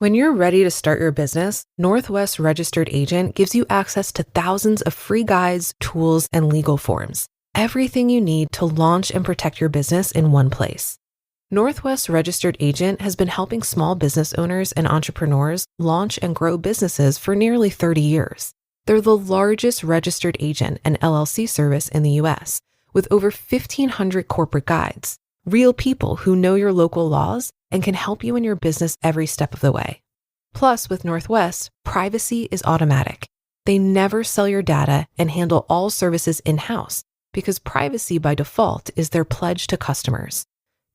When you're ready to start your business, Northwest Registered Agent gives you access to thousands of free guides, tools, and legal forms. Everything you need to launch and protect your business in one place. Northwest Registered Agent has been helping small business owners and entrepreneurs launch and grow businesses for nearly 30 years. They're the largest registered agent and LLC service in the U.S., with over 1,500 corporate guides, real people who know your local laws and can help you in your business every step of the way. Plus, with Northwest, privacy is automatic. They never sell your data and handle all services in-house because privacy by default is their pledge to customers.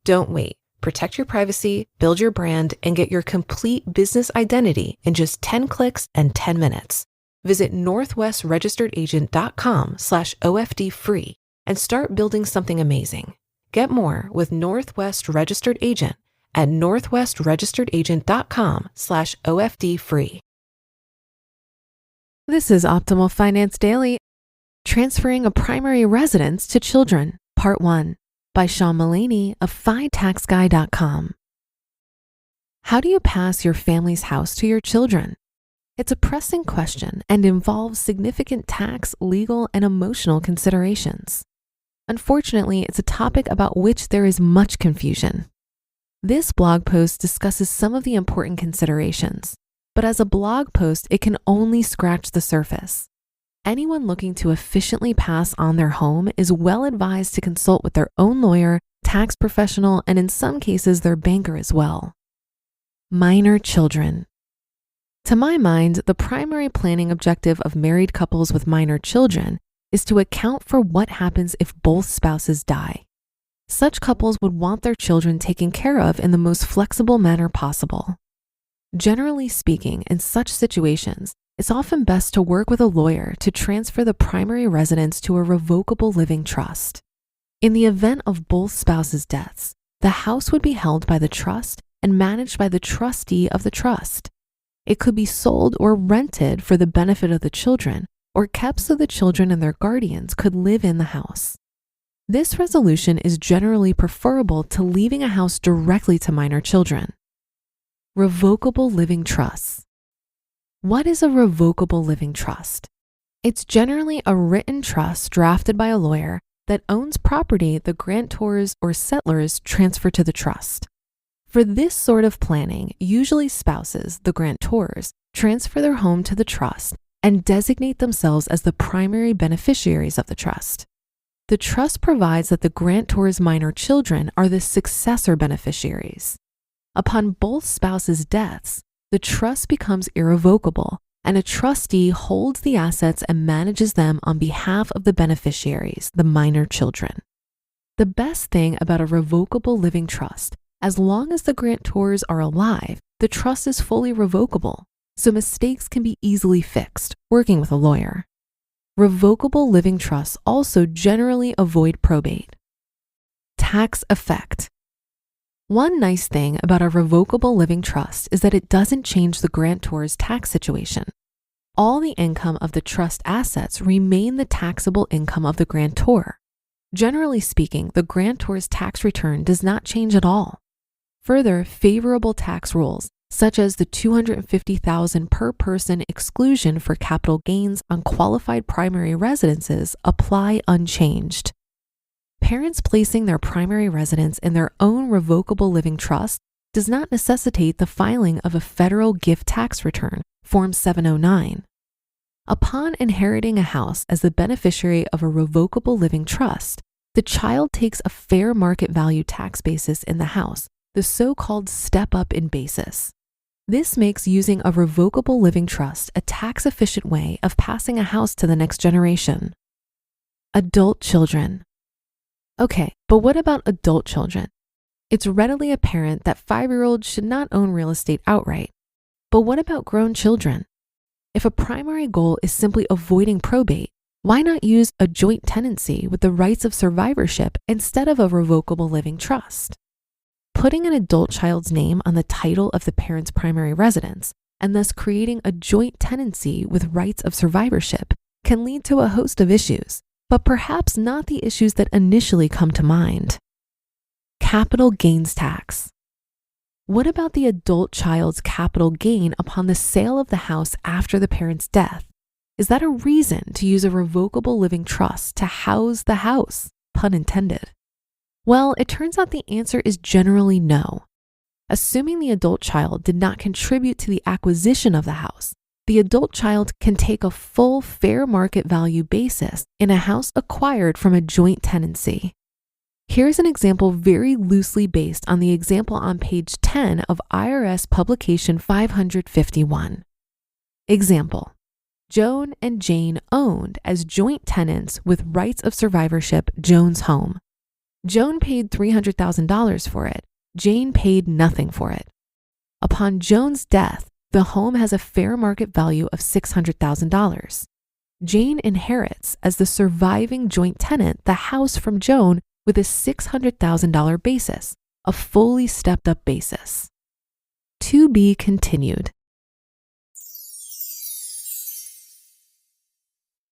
Don't wait. Protect your privacy, build your brand, and get your complete business identity in just 10 clicks and 10 minutes. Visit northwestregisteredagent.com/OFD-free and start building something amazing. Get more with Northwest Registered Agent at northwestregisteredagent.com/OFD-free. This is Optimal Finance Daily, Transferring a Primary Residence to Children, Part 1, by Mullaney of FItaxGuy.com. How do you pass your family's house to your children? It's a pressing question and involves significant tax, legal, and emotional considerations. Unfortunately, it's a topic about which there is much confusion. This blog post discusses some of the important considerations, but as a blog post, it can only scratch the surface. Anyone looking to efficiently pass on their home is well advised to consult with their own lawyer, tax professional, and in some cases, their banker as well. Minor children. To my mind, the primary planning objective of married couples with minor children is to account for what happens if both spouses die. Such couples would want their children taken care of in the most flexible manner possible. Generally speaking, in such situations, it's often best to work with a lawyer to transfer the primary residence to a revocable living trust. In the event of both spouses' deaths, the house would be held by the trust and managed by the trustee of the trust. It could be sold or rented for the benefit of the children, or kept so the children and their guardians could live in the house. This resolution is generally preferable to leaving a house directly to minor children. Revocable living trusts. What is a revocable living trust? It's generally a written trust drafted by a lawyer that owns property the grantors or settlers transfer to the trust. For this sort of planning, usually spouses, the grantors, transfer their home to the trust and designate themselves as the primary beneficiaries of the trust. The trust provides that the grantor's minor children are the successor beneficiaries. Upon both spouses' deaths, the trust becomes irrevocable, and a trustee holds the assets and manages them on behalf of the beneficiaries, the minor children. The best thing about a revocable living trust, as long as the grantors are alive, the trust is fully revocable, so mistakes can be easily fixed working with a lawyer. Revocable living trusts also generally avoid probate. Tax effect. One nice thing about a revocable living trust is that it doesn't change the grantor's tax situation. All the income of the trust assets remain the taxable income of the grantor. Generally speaking, the grantor's tax return does not change at all. Further, favorable tax rules, such as the $250,000 per person exclusion for capital gains on qualified primary residences, apply unchanged. Parents placing their primary residence in their own revocable living trust does not necessitate the filing of a federal gift tax return, Form 709. Upon inheriting a house as the beneficiary of a revocable living trust, the child takes a fair market value tax basis in the house, the so-called step-up in basis. This makes using a revocable living trust a tax-efficient way of passing a house to the next generation. Adult children. Okay, but what about adult children? It's readily apparent that 5-year-olds should not own real estate outright. But what about grown children? If a primary goal is simply avoiding probate, why not use a joint tenancy with the rights of survivorship instead of a revocable living trust? Putting an adult child's name on the title of the parent's primary residence, and thus creating a joint tenancy with rights of survivorship, can lead to a host of issues, but perhaps not the issues that initially come to mind. Capital gains tax. What about the adult child's capital gain upon the sale of the house after the parent's death? Is that a reason to use a revocable living trust to house the house? Pun intended. Well, it turns out the answer is generally no. Assuming the adult child did not contribute to the acquisition of the house, the adult child can take a full fair market value basis in a house acquired from a joint tenancy. Here's an example very loosely based on the example on page 10 of IRS publication 551. Example: Joan and Jane owned as joint tenants with rights of survivorship Joan's home. Joan paid $300,000 for it. Jane paid nothing for it. Upon Joan's death, the home has a fair market value of $600,000. Jane inherits as the surviving joint tenant the house from Joan with a $600,000 basis, a fully stepped up basis. To be continued.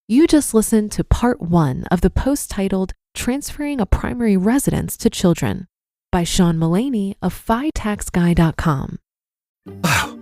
You just listened to part 1 of the post titled Transferring a Primary Residence to Children by Sean Mullaney of FItaxGuy.com.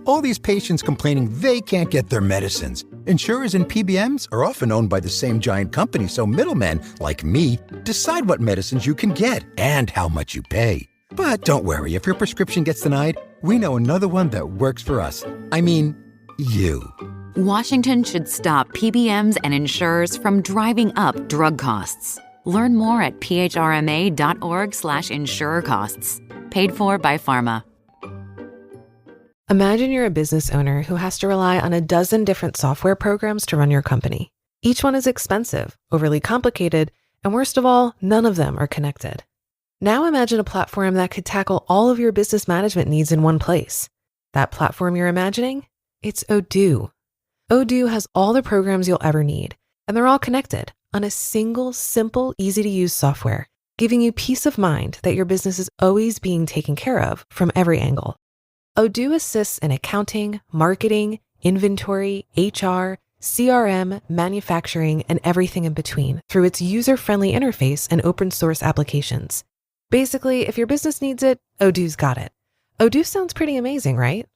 All these patients complaining they can't get their medicines. Insurers and PBMs are often owned by the same giant company, so middlemen, like me, decide what medicines you can get and how much you pay. But don't worry, if your prescription gets denied, we know another one that works for us. I mean, you. Washington should stop PBMs and insurers from driving up drug costs. Learn more at phrma.org/insurer costs. Paid for by Pharma. Imagine you're a business owner who has to rely on a dozen different software programs to run your company. Each one is expensive, overly complicated, and worst of all, none of them are connected. Now imagine a platform that could tackle all of your business management needs in one place. That platform you're imagining? It's Odoo. Odoo has all the programs you'll ever need, and they're all connected on a single, simple, easy-to-use software, giving you peace of mind that your business is always being taken care of from every angle. Odoo assists in accounting, marketing, inventory, HR, CRM, manufacturing, and everything in between through its user-friendly interface and open source applications. Basically, if your business needs it, Odoo's got it. Odoo sounds pretty amazing, right?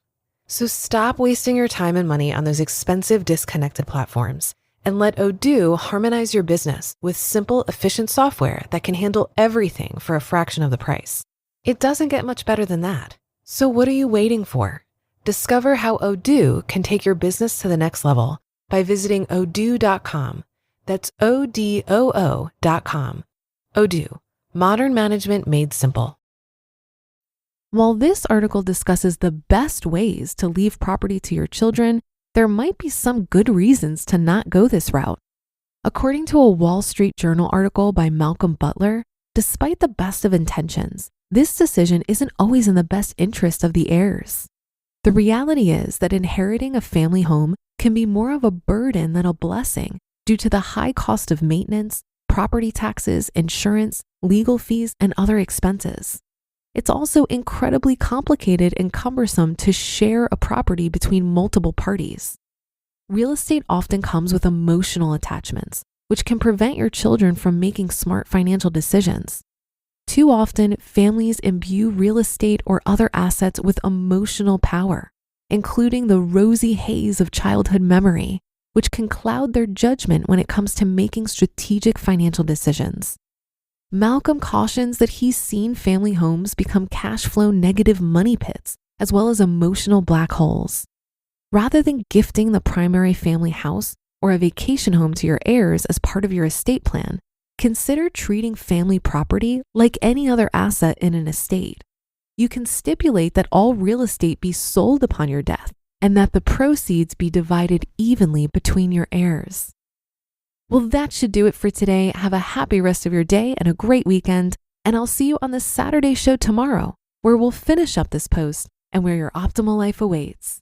So stop wasting your time and money on those expensive, disconnected platforms and let Odoo harmonize your business with simple, efficient software that can handle everything for a fraction of the price. It doesn't get much better than that. So what are you waiting for? Discover how Odoo can take your business to the next level by visiting odoo.com. That's ODOO.com. Odoo, modern management made simple. While this article discusses the best ways to leave property to your children, there might be some good reasons to not go this route. According to a Wall Street Journal article by Malcolm Butler, despite the best of intentions, this decision isn't always in the best interest of the heirs. The reality is that inheriting a family home can be more of a burden than a blessing due to the high cost of maintenance, property taxes, insurance, legal fees, and other expenses. It's also incredibly complicated and cumbersome to share a property between multiple parties. Real estate often comes with emotional attachments, which can prevent your children from making smart financial decisions. Too often, families imbue real estate or other assets with emotional power, including the rosy haze of childhood memory, which can cloud their judgment when it comes to making strategic financial decisions. Malcolm cautions that he's seen family homes become cash flow negative money pits, as well as emotional black holes. Rather than gifting the primary family house or a vacation home to your heirs as part of your estate plan, consider treating family property like any other asset in an estate. You can stipulate that all real estate be sold upon your death and that the proceeds be divided evenly between your heirs. Well, that should do it for today. Have a happy rest of your day and a great weekend, and I'll see you on the Saturday show tomorrow, where we'll finish up this post and where your optimal life awaits.